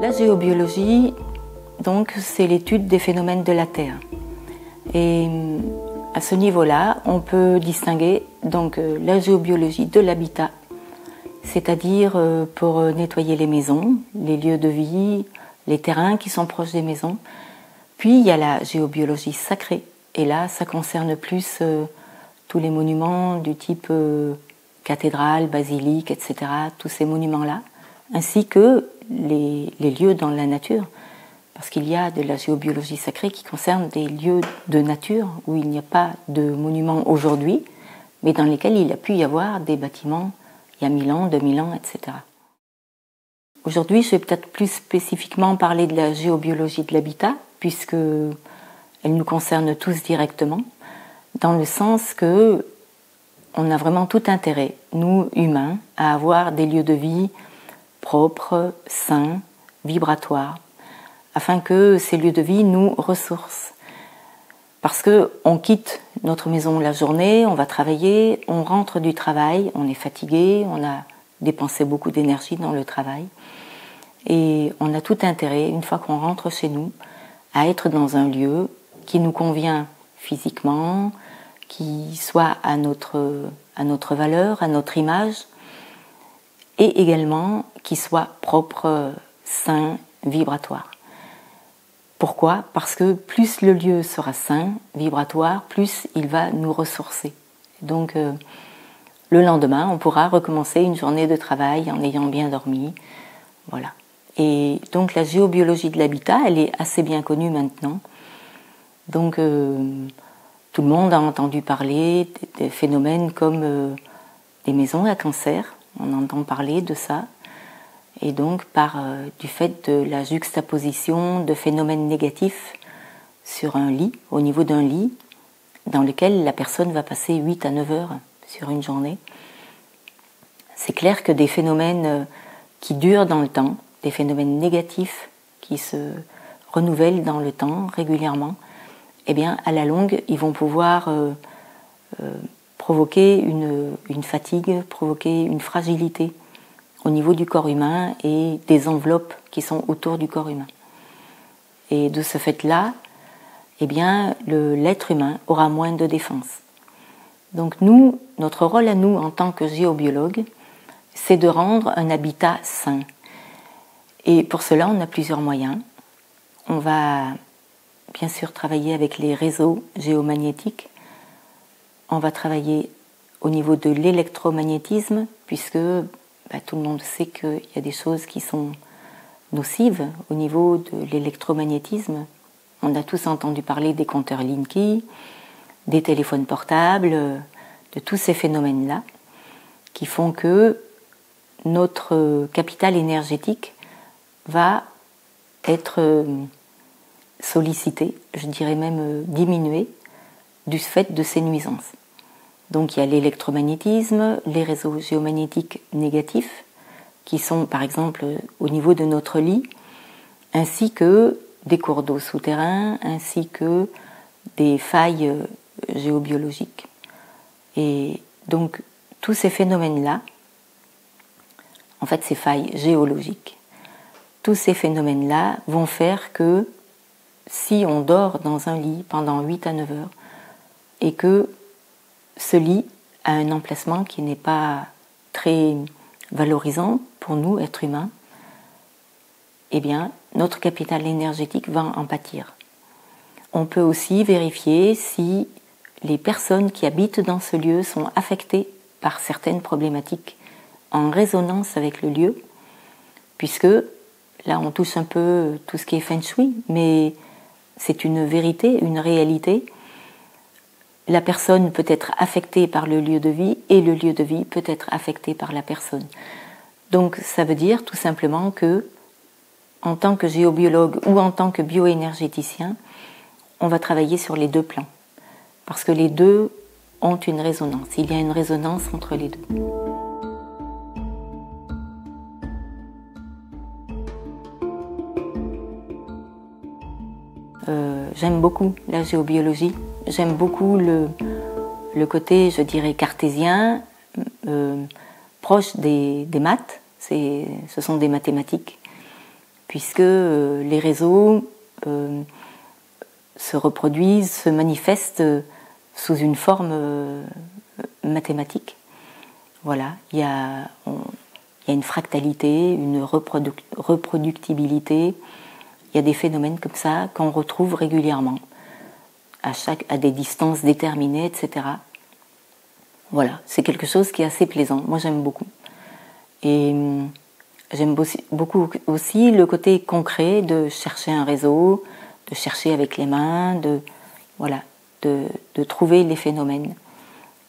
La géobiologie, donc, c'est l'étude des phénomènes de la Terre. Et à ce niveau-là, on peut distinguer donc la géobiologie de l'habitat, c'est-à-dire pour nettoyer les maisons, les lieux de vie, les terrains qui sont proches des maisons. Puis il y a la géobiologie sacrée, et là, ça concerne plus tous les monuments du type cathédrale, basilique, etc., tous ces monuments-là, ainsi que les lieux dans la nature, parce qu'il y a de la géobiologie sacrée qui concerne des lieux de nature où il n'y a pas de monuments aujourd'hui, mais dans lesquels il a pu y avoir des bâtiments il y a 1000 ans, 2000 ans, etc. Aujourd'hui, je vais peut-être plus spécifiquement parler de la géobiologie de l'habitat, puisque elle nous concerne tous directement, dans le sens que on a vraiment tout intérêt, nous humains, à avoir des lieux de vie propres, sains, vibratoires, afin que ces lieux de vie nous ressourcent. Parce qu'on quitte notre maison la journée, on va travailler, on rentre du travail, on est fatigué, on a dépensé beaucoup d'énergie dans le travail. Et on a tout intérêt, une fois qu'on rentre chez nous, à être dans un lieu qui nous convient physiquement, qui soit à notre valeur, à notre image, et également qui soit propre, sain, vibratoire. Pourquoi ? Parce que plus le lieu sera sain, vibratoire, plus il va nous ressourcer. Donc le lendemain, on pourra recommencer une journée de travail en ayant bien dormi. Voilà. Et donc la géobiologie de l'habitat, elle est assez bien connue maintenant. Donc tout le monde a entendu parler des phénomènes comme des maisons à cancer. On entend parler de ça. Et donc du fait de la juxtaposition de phénomènes négatifs sur un lit, au niveau d'un lit, dans lequel la personne va passer 8 à 9 heures sur une journée. C'est clair que des phénomènes qui durent dans le temps, des phénomènes négatifs qui se renouvellent dans le temps régulièrement, eh bien à la longue, ils vont pouvoir provoquer une fatigue, provoquer une fragilité au niveau du corps humain et des enveloppes qui sont autour du corps humain. Et de ce fait-là, eh bien, l'être humain aura moins de défense. Donc nous, notre rôle à nous en tant que géobiologue, c'est de rendre un habitat sain. Et pour cela, on a plusieurs moyens. On va bien sûr travailler avec les réseaux géomagnétiques. On va travailler au niveau de l'électromagnétisme, puisque tout le monde sait qu'il y a des choses qui sont nocives au niveau de l'électromagnétisme. On a tous entendu parler des compteurs Linky, des téléphones portables, de tous ces phénomènes-là qui font que notre capital énergétique va être sollicité, je dirais même diminué, du fait de ces nuisances. Donc il y a l'électromagnétisme, les réseaux géomagnétiques négatifs, qui sont par exemple au niveau de notre lit, ainsi que des cours d'eau souterrains, ainsi que des failles géobiologiques. Et donc tous ces phénomènes-là, en fait ces failles géologiques, tous ces phénomènes-là vont faire que si on dort dans un lit pendant 8 à 9 heures, et que ce lit a un emplacement qui n'est pas très valorisant pour nous, êtres humains, eh bien, notre capital énergétique va en pâtir. On peut aussi vérifier si les personnes qui habitent dans ce lieu sont affectées par certaines problématiques en résonance avec le lieu, puisque là, on touche un peu tout ce qui est feng shui, mais c'est une vérité, une réalité. La personne peut être affectée par le lieu de vie et le lieu de vie peut être affecté par la personne. Donc ça veut dire tout simplement que, en tant que géobiologue ou en tant que bioénergéticien, on va travailler sur les deux plans. Parce que les deux ont une résonance. Il y a une résonance entre les deux. J'aime beaucoup la géobiologie. J'aime beaucoup le côté, je dirais, cartésien, proche des maths. Ce sont des mathématiques. puisque les réseaux se reproduisent, se manifestent sous une forme mathématique. Voilà, il y a une fractalité, une reproductibilité. Il y a des phénomènes comme ça qu'on retrouve régulièrement, à des distances déterminées, etc. Voilà, c'est quelque chose qui est assez plaisant. Moi, j'aime beaucoup. Et j'aime beaucoup aussi le côté concret de chercher un réseau, de chercher avec les mains, de trouver les phénomènes.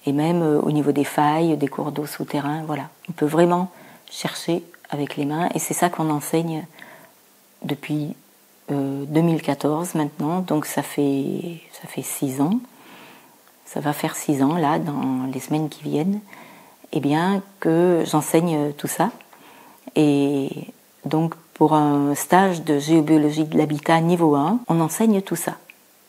Et même au niveau des failles, des cours d'eau souterrains, voilà. On peut vraiment chercher avec les mains, et c'est ça qu'on enseigne depuis 2014 maintenant, donc ça fait 6 ans. Ça va faire 6 ans, là, dans les semaines qui viennent, eh bien, que j'enseigne tout ça. Et donc, pour un stage de géobiologie de l'habitat niveau 1, on enseigne tout ça.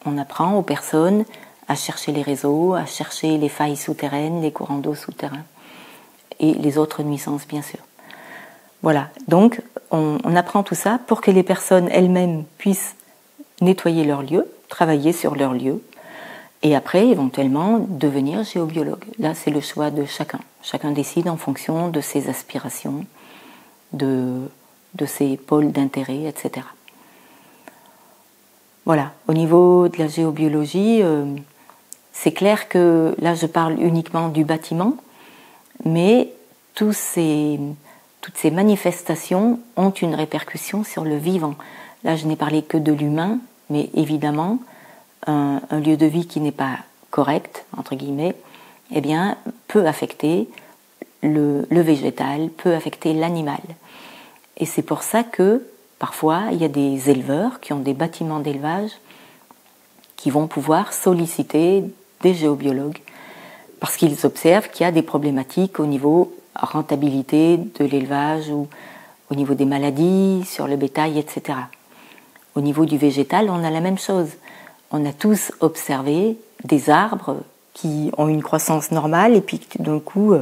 On apprend aux personnes à chercher les réseaux, à chercher les failles souterraines, les courants d'eau souterrains, et les autres nuisances, bien sûr. Voilà, donc, on apprend tout ça pour que les personnes elles-mêmes puissent nettoyer leur lieu, travailler sur leur lieu, et après, éventuellement, devenir géobiologue. Là, c'est le choix de chacun. Chacun décide en fonction de ses aspirations, de ses pôles d'intérêt, etc. Voilà. Au niveau de la géobiologie, c'est clair que là, je parle uniquement du bâtiment, mais toutes ces manifestations ont une répercussion sur le vivant. Là, je n'ai parlé que de l'humain, mais évidemment, un lieu de vie qui n'est pas correct, entre guillemets, eh bien, peut affecter le végétal, peut affecter l'animal. Et c'est pour ça que, parfois, il y a des éleveurs qui ont des bâtiments d'élevage qui vont pouvoir solliciter des géobiologues parce qu'ils observent qu'il y a des problématiques au niveau rentabilité de l'élevage ou au niveau des maladies, sur le bétail, etc. Au niveau du végétal, on a la même chose. On a tous observé des arbres qui ont une croissance normale et puis qui d'un coup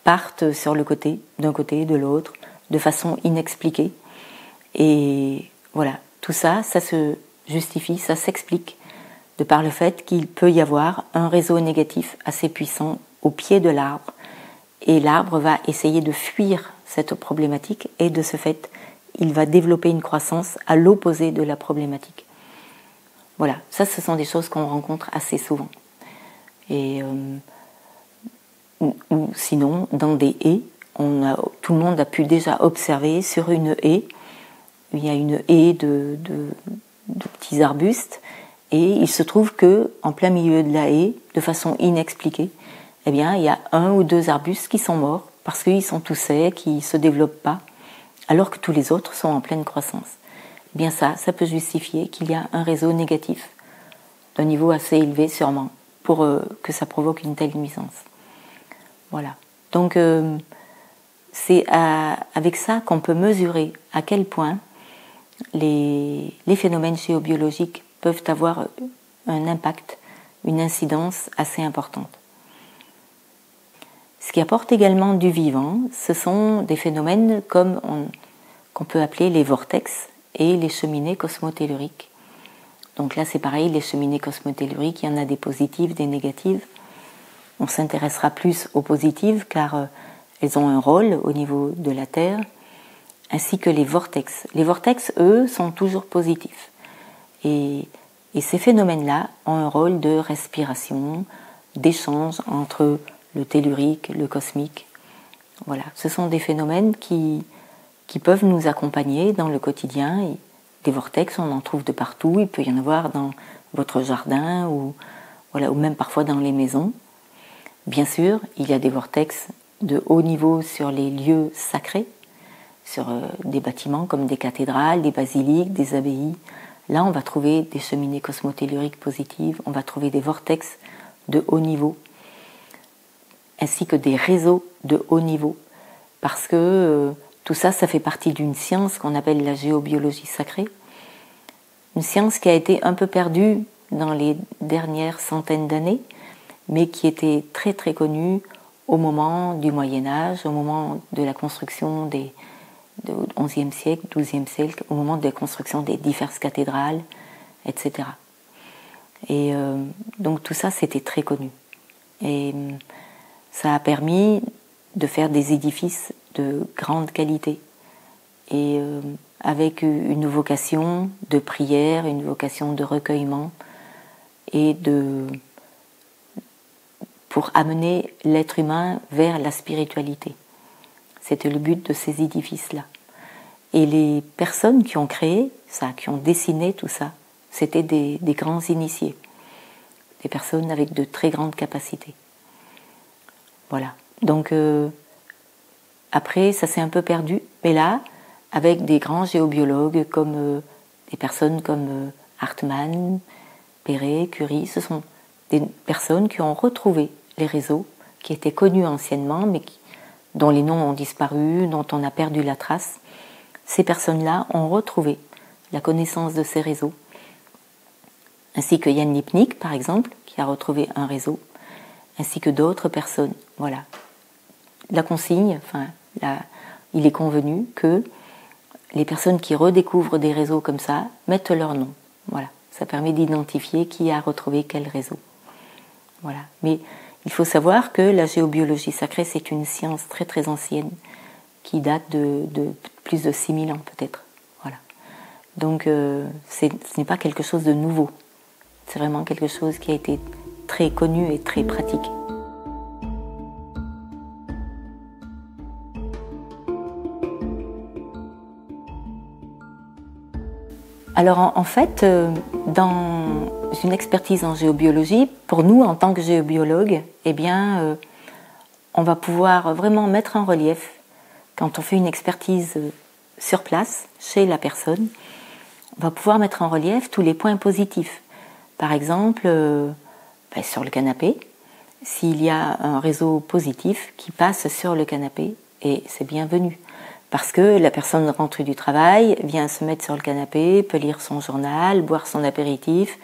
partent sur le côté, d'un côté, de l'autre, de façon inexpliquée. Et voilà, tout ça, ça se justifie, ça s'explique de par le fait qu'il peut y avoir un réseau négatif assez puissant au pied de l'arbre. Et l'arbre va essayer de fuir cette problématique et de ce fait, il va développer une croissance à l'opposé de la problématique. Voilà, ça ce sont des choses qu'on rencontre assez souvent. Et ou sinon, dans des haies, tout le monde a pu déjà observer sur une haie, il y a une haie de petits arbustes, et il se trouve que en plein milieu de la haie, de façon inexpliquée, eh bien, il y a 1 ou 2 arbustes qui sont morts parce qu'ils sont tout secs, ils ne se développent pas, alors que tous les autres sont en pleine croissance. Eh bien ça peut justifier qu'il y a un réseau négatif d'un niveau assez élevé sûrement pour que ça provoque une telle nuisance. Voilà. Donc c'est avec ça qu'on peut mesurer à quel point les phénomènes géobiologiques peuvent avoir un impact, une incidence assez importante. Ce qui apporte également du vivant, ce sont des phénomènes qu'on peut appeler les vortex et les cheminées cosmotelluriques. Donc là c'est pareil, les cheminées cosmotelluriques, il y en a des positives, des négatives. On s'intéressera plus aux positives car elles ont un rôle au niveau de la Terre, ainsi que les vortex. Les vortex, eux, sont toujours positifs. Et ces phénomènes-là ont un rôle de respiration, d'échange entre le tellurique, le cosmique. Voilà, ce sont des phénomènes qui peuvent nous accompagner dans le quotidien. Et des vortex, on en trouve de partout. Il peut y en avoir dans votre jardin ou même parfois dans les maisons. Bien sûr, il y a des vortex de haut niveau sur les lieux sacrés, sur des bâtiments comme des cathédrales, des basiliques, des abbayes. Là, on va trouver des cheminées cosmotelluriques positives, on va trouver des vortex de haut niveau, ainsi que des réseaux de haut niveau, parce que tout ça, ça fait partie d'une science qu'on appelle la géobiologie sacrée, une science qui a été un peu perdue dans les dernières centaines d'années, mais qui était très très connue au moment du Moyen-Âge, au moment de la construction au XIe siècle, XIIe siècle, au moment de la construction des diverses cathédrales, etc. Et donc tout ça, c'était très connu. Et ça a permis de faire des édifices de grande qualité. Et avec une vocation de prière, une vocation de recueillement, et pour amener l'être humain vers la spiritualité. C'était le but de ces édifices-là. Et les personnes qui ont créé ça, qui ont dessiné tout ça, c'était des grands initiés, des personnes avec de très grandes capacités. Voilà. Donc après, ça s'est un peu perdu, mais là, avec des grands géobiologues comme des personnes comme Hartmann, Perret, Curie, ce sont des personnes qui ont retrouvé les réseaux qui étaient connus anciennement, mais dont les noms ont disparu, dont on a perdu la trace. Ces personnes-là ont retrouvé la connaissance de ces réseaux, ainsi que Jan Lipnik, par exemple, qui a retrouvé un réseau, ainsi que d'autres personnes. Voilà. La consigne, il est convenu que les personnes qui redécouvrent des réseaux comme ça mettent leur nom. Voilà. Ça permet d'identifier qui a retrouvé quel réseau. Voilà. Mais il faut savoir que la géobiologie sacrée, c'est une science très très ancienne, qui date de plus de 6000 ans peut-être. Voilà. Donc ce n'est pas quelque chose de nouveau. C'est vraiment quelque chose qui a été très connu et très pratique. Alors en fait, dans une expertise en géobiologie, pour nous en tant que géobiologues, eh bien, on va pouvoir vraiment mettre en relief, quand on fait une expertise sur place, chez la personne, on va pouvoir mettre en relief tous les points positifs. Par exemple, sur le canapé, s'il y a un réseau positif qui passe sur le canapé, et c'est bienvenu. Parce que la personne rentre du travail, vient se mettre sur le canapé, peut lire son journal, boire son apéritif,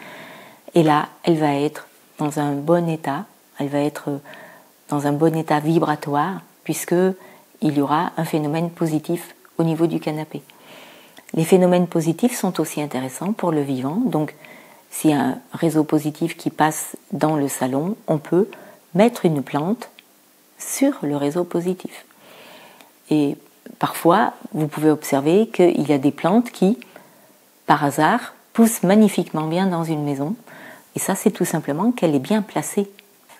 et là, elle va être dans un bon état, elle va être dans un bon état vibratoire, puisque il y aura un phénomène positif au niveau du canapé. Les phénomènes positifs sont aussi intéressants pour le vivant, donc s'il y a un réseau positif qui passe dans le salon, on peut mettre une plante sur le réseau positif. Et parfois, vous pouvez observer qu'il y a des plantes qui, par hasard, poussent magnifiquement bien dans une maison. Et ça, c'est tout simplement qu'elle est bien placée.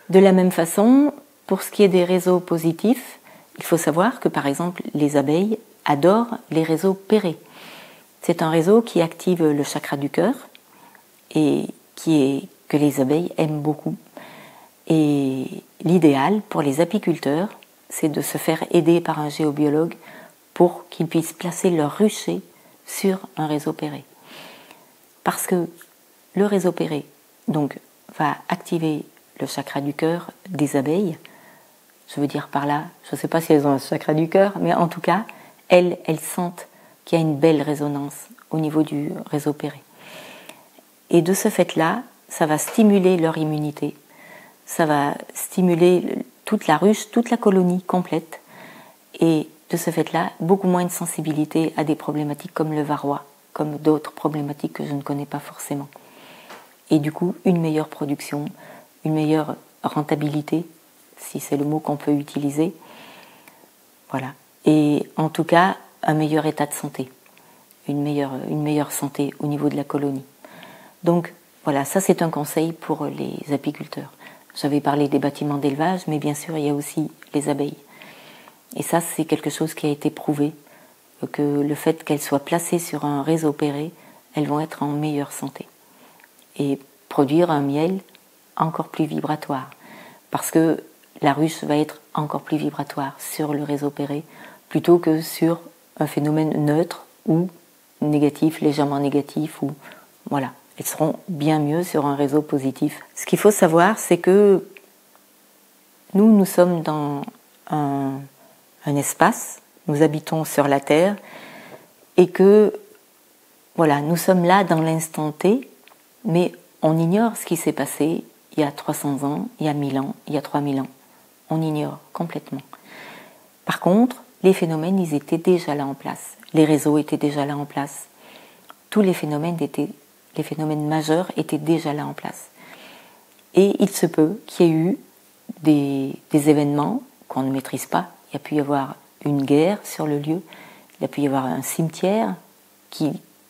De la même façon, pour ce qui est des réseaux positifs, il faut savoir que, par exemple, les abeilles adorent les réseaux Perret. C'est un réseau qui active le chakra du cœur et que les abeilles aiment beaucoup. Et l'idéal pour les apiculteurs, c'est de se faire aider par un géobiologue pour qu'ils puissent placer leur rucher sur un réseau Perret. Parce que le réseau Perret donc, va activer le chakra du cœur des abeilles. Je veux dire par là, je ne sais pas si elles ont un chakra du cœur, mais en tout cas, elles sentent qu'il y a une belle résonance au niveau du réseau Perret. Et de ce fait-là, ça va stimuler leur immunité, ça va stimuler toute la ruche, toute la colonie complète, et de ce fait-là, beaucoup moins de sensibilité à des problématiques comme le varroa, comme d'autres problématiques que je ne connais pas forcément. Et du coup, une meilleure production, une meilleure rentabilité, si c'est le mot qu'on peut utiliser. Voilà. Et en tout cas, un meilleur état de santé, une meilleure santé au niveau de la colonie. Donc voilà, ça c'est un conseil pour les apiculteurs. J'avais parlé des bâtiments d'élevage, mais bien sûr il y a aussi les abeilles. Et ça c'est quelque chose qui a été prouvé, que le fait qu'elles soient placées sur un réseau Perret, elles vont être en meilleure santé. Et produire un miel encore plus vibratoire. Parce que la ruche va être encore plus vibratoire sur le réseau Perret, plutôt que sur un phénomène neutre ou négatif, légèrement négatif, ou voilà. Elles seront bien mieux sur un réseau positif. Ce qu'il faut savoir, c'est que nous sommes dans un espace, nous habitons sur la Terre, et que, voilà, nous sommes là dans l'instant T, mais on ignore ce qui s'est passé il y a 300 ans, il y a 1000 ans, il y a 3000 ans. On ignore complètement. Par contre, les phénomènes, ils étaient déjà là en place. Les réseaux étaient déjà là en place. Tous les phénomènes majeurs étaient déjà là en place. Et il se peut qu'il y ait eu des événements qu'on ne maîtrise pas. Il y a pu y avoir une guerre sur le lieu, il y a pu y avoir un cimetière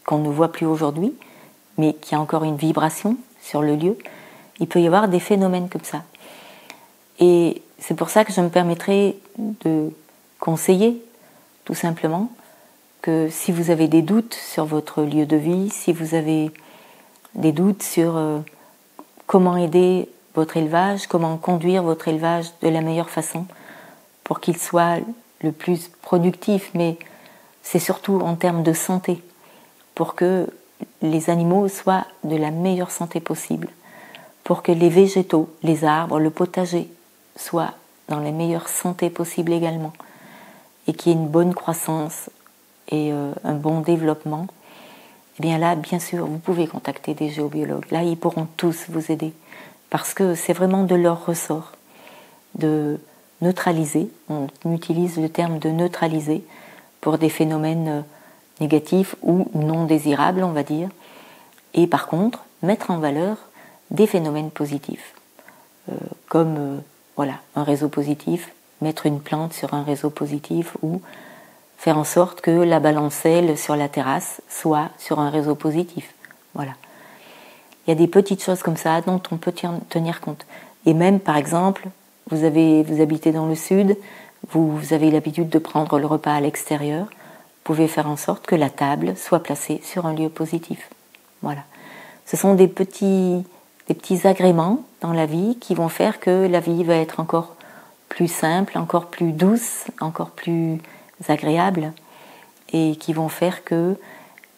qu'on ne voit plus aujourd'hui, mais qui a encore une vibration sur le lieu. Il peut y avoir des phénomènes comme ça. Et c'est pour ça que je me permettrai de conseiller, tout simplement, que si vous avez des doutes sur votre lieu de vie, si vous avez des doutes sur comment aider votre élevage, comment conduire votre élevage de la meilleure façon pour qu'il soit le plus productif, mais c'est surtout en termes de santé, pour que les animaux soient de la meilleure santé possible, pour que les végétaux, les arbres, le potager soient dans la meilleure santé possible également, et qu'il y ait une bonne croissance et un bon développement. Eh bien là, bien sûr, vous pouvez contacter des géobiologues. Là, ils pourront tous vous aider, parce que c'est vraiment de leur ressort de neutraliser. On utilise le terme de neutraliser pour des phénomènes négatifs ou non désirables, on va dire. Et par contre, mettre en valeur des phénomènes positifs, comme voilà, un réseau positif, mettre une plante sur un réseau positif, ou faire en sorte que la balancelle sur la terrasse soit sur un réseau positif. Voilà. Il y a des petites choses comme ça dont on peut tenir compte. Et même, par exemple, vous habitez dans le sud, vous avez l'habitude de prendre le repas à l'extérieur, vous pouvez faire en sorte que la table soit placée sur un lieu positif. Voilà. Ce sont des petits agréments dans la vie qui vont faire que la vie va être encore plus simple, encore plus douce, encore plus agréable, et qui vont faire que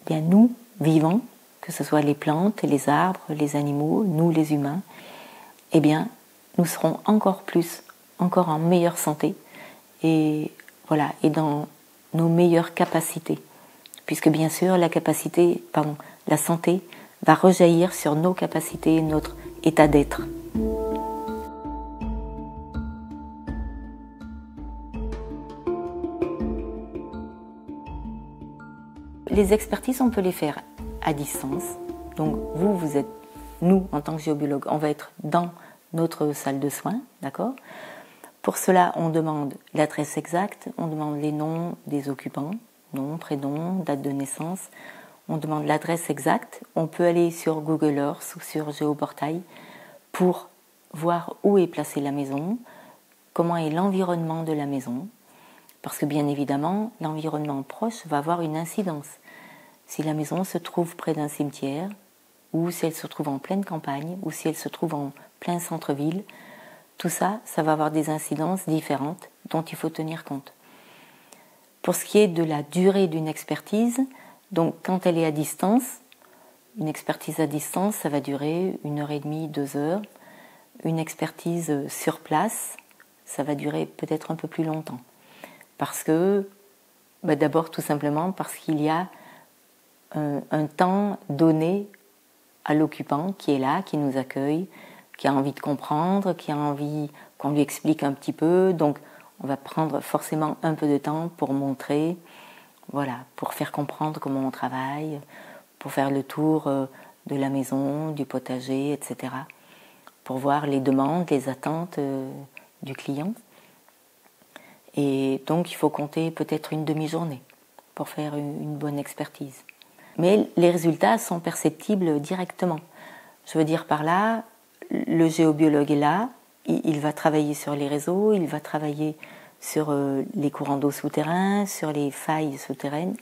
bien, nous, vivants, que ce soit les plantes, les arbres, les animaux, nous les humains, eh bien, nous serons encore en meilleure santé, et voilà, et dans nos meilleures capacités, puisque bien sûr la santé va rejaillir sur nos capacités, notre état d'être. Les expertises, on peut les faire à distance. Donc nous, en tant que géobiologue, on va être dans notre salle de soins, d'accord ? Pour cela, on demande l'adresse exacte, on demande les noms des occupants, nom, prénom, date de naissance. On demande l'adresse exacte. On peut aller sur Google Earth ou sur Géoportail pour voir où est placée la maison, comment est l'environnement de la maison, parce que bien évidemment, l'environnement proche va avoir une incidence. Si la maison se trouve près d'un cimetière, ou si elle se trouve en pleine campagne, ou si elle se trouve en plein centre-ville, tout ça, ça va avoir des incidences différentes dont il faut tenir compte. Pour ce qui est de la durée d'une expertise, donc quand elle est à distance, une expertise à distance, ça va durer 1h30, 2 heures. Une expertise sur place, ça va durer peut-être un peu plus longtemps. Parce que, d'abord tout simplement parce qu'il y a un temps donné à l'occupant qui est là, qui nous accueille, qui a envie de comprendre, qui a envie qu'on lui explique un petit peu. Donc on va prendre forcément un peu de temps pour montrer, voilà, pour faire comprendre comment on travaille, pour faire le tour de la maison, du potager, etc. Pour voir les demandes, les attentes du client. Et donc il faut compter peut-être une demi-journée pour faire une bonne expertise. Mais les résultats sont perceptibles directement. Je veux dire par là, le géobiologue est là, il va travailler sur les réseaux, il va travailler sur les courants d'eau souterrains, sur les failles souterraines.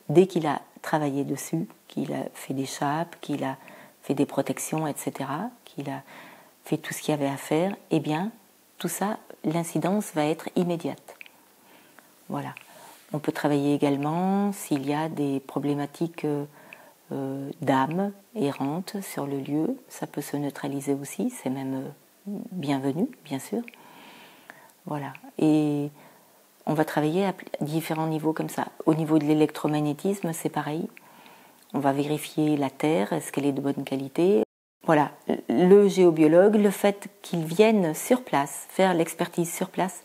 Dès qu'il a travaillé dessus, qu'il a fait des chapes, qu'il a fait des protections, etc., qu'il a fait tout ce qu'il y avait à faire, eh bien, tout ça, l'incidence va être immédiate. Voilà. On peut travailler également s'il y a des problématiques d'âme errante sur le lieu. Ça peut se neutraliser aussi, c'est même bienvenu, bien sûr. Voilà. Et on va travailler à différents niveaux comme ça. Au niveau de l'électromagnétisme, c'est pareil. On va vérifier la terre, est-ce qu'elle est de bonne qualité. Voilà. Le géobiologue, le fait qu'il vienne sur place, faire l'expertise sur place,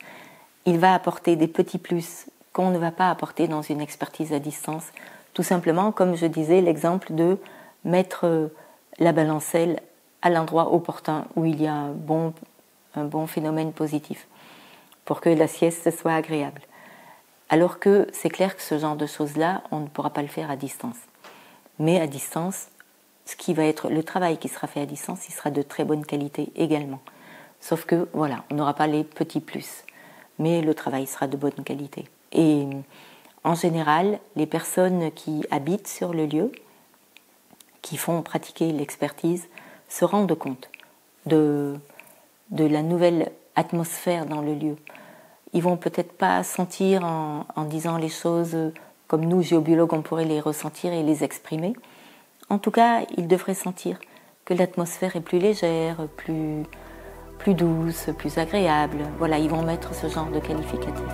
il va apporter des petits plus qu'on ne va pas apporter dans une expertise à distance. Tout simplement, comme je disais, l'exemple de mettre la balancelle à l'endroit opportun où il y a un bon phénomène positif pour que la sieste soit agréable. Alors que c'est clair que ce genre de choses-là, on ne pourra pas le faire à distance. Mais à distance, ce qui va être le travail qui sera fait à distance, il sera de très bonne qualité également. Sauf que, voilà, on n'aura pas les petits plus, mais le travail sera de bonne qualité. Et en général, les personnes qui habitent sur le lieu, qui font pratiquer l'expertise, se rendent compte de la nouvelle atmosphère dans le lieu. Ils vont peut-être pas sentir en disant les choses comme nous, géobiologues, on pourrait les ressentir et les exprimer. En tout cas, ils devraient sentir que l'atmosphère est plus légère, plus douce, plus agréable. Voilà, ils vont mettre ce genre de qualificatif.